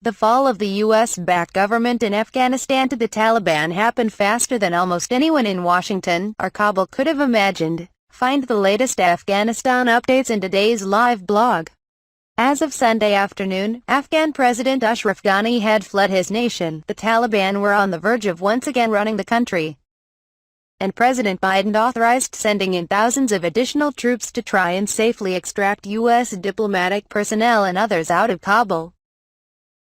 The fall of the U.S.-backed government in Afghanistan to the Taliban happened faster than almost anyone in Washington or Kabul could have imagined. Find the latest Afghanistan updates in today's live blog. As of Sunday afternoon, Afghan President Ashraf Ghani had fled his nation. The Taliban were on the verge of once again running the country, and President Biden authorized sending in thousands of additional troops to try and safely extract U.S. diplomatic personnel and others out of Kabul.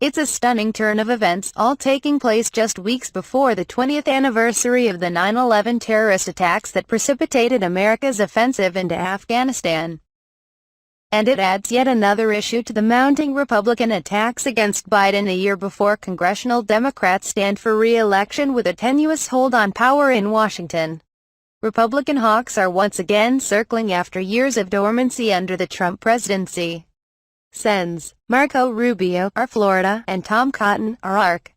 It's a stunning turn of events, all taking place just weeks before the 20th anniversary of the 9/11 terrorist attacks that precipitated America's offensive into Afghanistan. And it adds yet another issue to the mounting Republican attacks against Biden a year before congressional Democrats stand for re-election with a tenuous hold on power in Washington. Republican hawks are once again circling after years of dormancy under the Trump presidency. Sens. Marco Rubio, R. Florida, and Tom Cotton, R. Arc,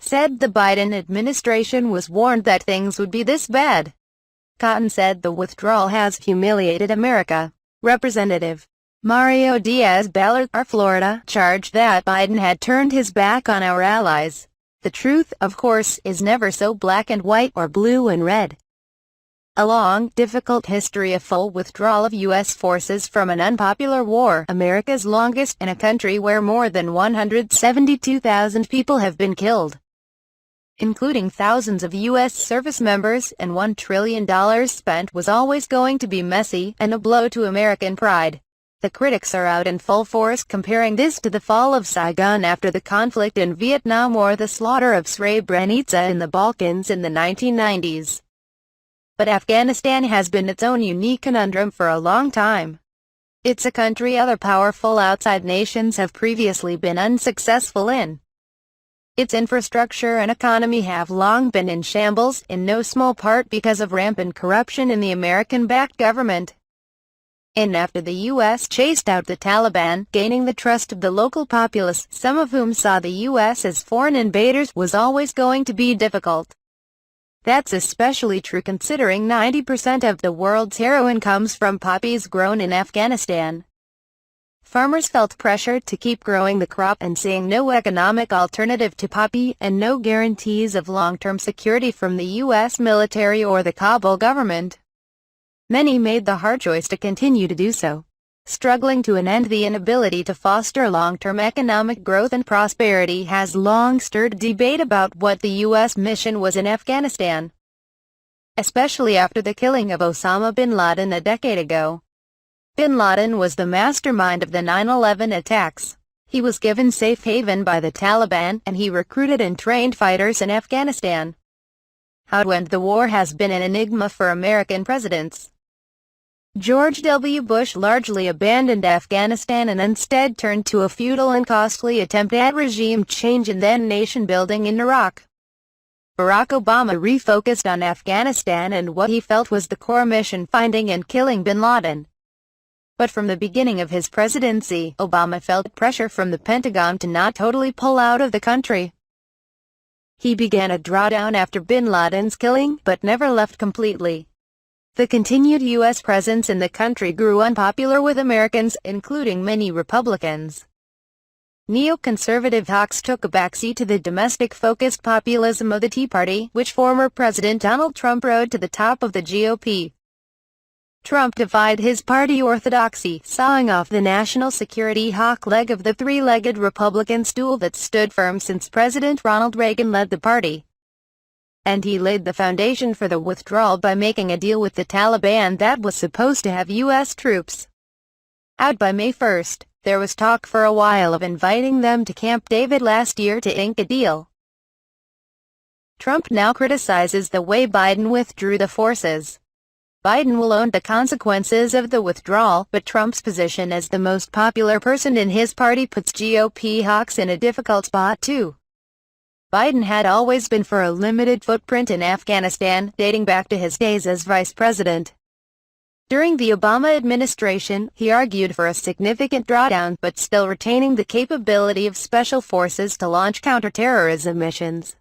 said the Biden administration was warned that things would be this bad. Cotton said the withdrawal has humiliated America. Representative Mario Diaz-Balart, R. Florida, charged that Biden had turned his back on our allies. The truth, of course, is never so black and white or blue and red. A long, difficult history of full withdrawal of U.S. forces from an unpopular war, America's longest, in a country where more than 172,000 people have been killed, including thousands of U.S. service members, and $1 trillion spent, was always going to be messy and a blow to American pride. The critics are out in full force comparing this to the fall of Saigon after the conflict in Vietnam or the slaughter of Srebrenica in the Balkans in the 1990s. But Afghanistan has been its own unique conundrum for a long time. It's a country other powerful outside nations have previously been unsuccessful in. Its infrastructure and economy have long been in shambles, in no small part because of rampant corruption in the American-backed government. And after the U.S. chased out the Taliban, gaining the trust of the local populace, some of whom saw the U.S. as foreign invaders, was always going to be difficult. That's especially true considering 90% of the world's heroin comes from poppies grown in Afghanistan. Farmers felt pressured to keep growing the crop and seeing no economic alternative to poppy, and no guarantees of long-term security from the U.S. military or the Kabul government. Many made the hard choice to continue to do so, struggling to end. The inability to foster long-term economic growth and prosperity has long stirred debate about what the U.S. mission was in Afghanistan, especially after the killing of Osama bin Laden a decade ago. Bin Laden was the mastermind of the 9/11 attacks. He was given safe haven by the Taliban, and he recruited and trained fighters in Afghanistan. How to end the war has been an enigma for American presidents. George W. Bush largely abandoned Afghanistan and instead turned to a futile and costly attempt at regime change and then nation-building in Iraq. Barack Obama refocused on Afghanistan and what he felt was the core mission: finding and killing bin Laden. But from the beginning of his presidency, Obama felt pressure from the Pentagon to not totally pull out of the country. He began a drawdown after bin Laden's killing, but never left completely. The continued U.S. presence in the country grew unpopular with Americans, including many Republicans. Neoconservative hawks took a backseat to the domestic-focused populism of the Tea Party, which former President Donald Trump rode to the top of the GOP. Trump defied his party orthodoxy, sawing off the national security hawk leg of the three-legged Republican stool that stood firm since President Ronald Reagan led the party. And he laid the foundation for the withdrawal by making a deal with the Taliban that was supposed to have U.S. troops out by May 1st. There was talk for a while of inviting them to Camp David last year to ink a deal. Trump now criticizes the way Biden withdrew the forces. Biden will own the consequences of the withdrawal, but Trump's position as the most popular person in his party puts GOP hawks in a difficult spot too. Biden had always been for a limited footprint in Afghanistan, dating back to his days as vice president. During the Obama administration, he argued for a significant drawdown, but still retaining the capability of special forces to launch counterterrorism missions.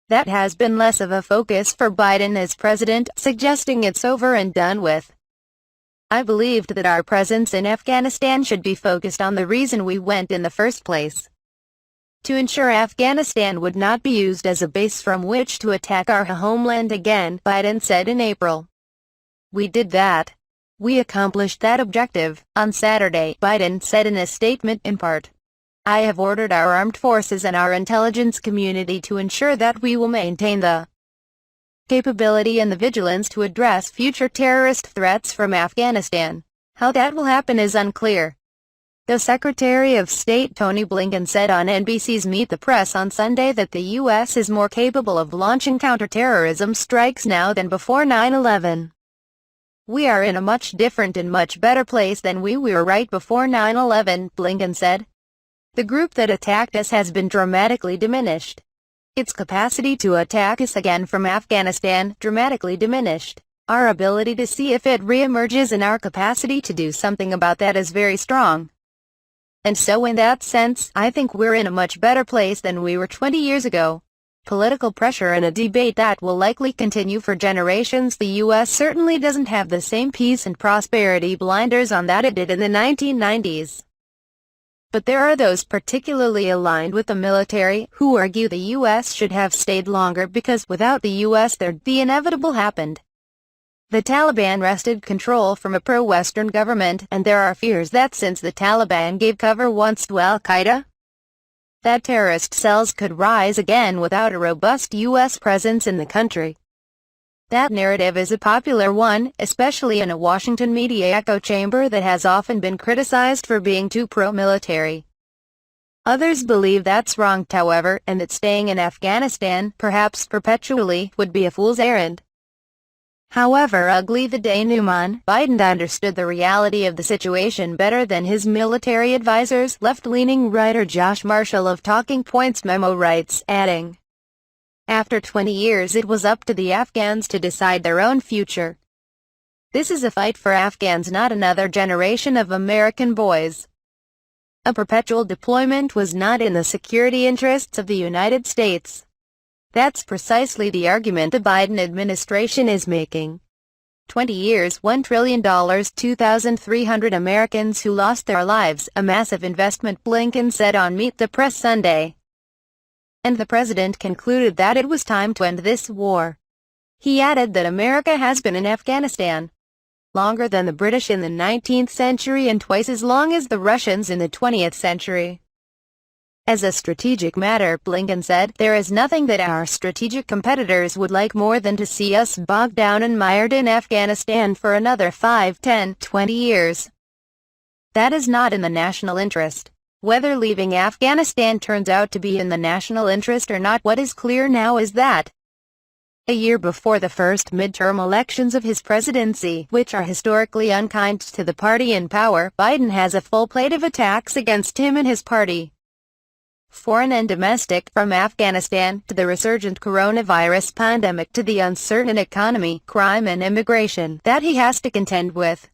That has been less of a focus for Biden as president, suggesting it's over and done with. I believed that our presence in Afghanistan should be focused on the reason we went in the first place. To ensure Afghanistan would not be used as a base from which to attack our homeland again, Biden said in April. We did that. We accomplished that objective, on Saturday, Biden said in a statement in part. I have ordered our armed forces and our intelligence community to ensure that we will maintain the capability and the vigilance to address future terrorist threats from Afghanistan. How that will happen is unclear. The Secretary of State Tony Blinken said on NBC's Meet the Press on Sunday that the U.S. is more capable of launching counterterrorism strikes now than before 9/11. We are in a much different and much better place than we were right before 9/11, Blinken said. The group that attacked us has been dramatically diminished. Its capacity to attack us again from Afghanistan, dramatically diminished. Our ability to see if it re-emerges and our capacity to do something about that is very strong. And so in that sense, I think we're in a much better place than we were 20 years ago. Political pressure and a debate that will likely continue for generations. The U.S. certainly doesn't have the same peace and prosperity blinders on that it did in the 1990s. But there are those particularly aligned with the military who argue the U.S. should have stayed longer because without the U.S. the inevitable happened. The Taliban wrested control from a pro-Western government, and there are fears that since the Taliban gave cover once to al-Qaeda, that terrorist cells could rise again without a robust U.S. presence in the country. That narrative is a popular one, especially in a Washington media echo chamber that has often been criticized for being too pro-military. Others believe that's wrong, however, and that staying in Afghanistan, perhaps perpetually, would be a fool's errand. However ugly the denouement, Biden understood the reality of the situation better than his military advisors, left-leaning writer Josh Marshall of Talking Points memo writes, adding, after 20 years it was up to the Afghans to decide their own future. This is a fight for Afghans, not another generation of American boys. A perpetual deployment was not in the security interests of the United States. That's precisely the argument the Biden administration is making. 20 years, $1 trillion, 2,300 Americans who lost their lives, a massive investment, Blinken said on Meet the Press Sunday. And the president concluded that it was time to end this war. He added that America has been in Afghanistan longer than the British in the 19th century and twice as long as the Russians in the 20th century. As a strategic matter, Blinken said, there is nothing that our strategic competitors would like more than to see us bogged down and mired in Afghanistan for another 5, 10, 20 years. That is not in the national interest. Whether leaving Afghanistan turns out to be in the national interest or not, what is clear now is that a year before the first midterm elections of his presidency, which are historically unkind to the party in power, Biden has a full plate of attacks against him and his party. Foreign and domestic, from Afghanistan to the resurgent coronavirus pandemic to the uncertain economy, crime and immigration that he has to contend with.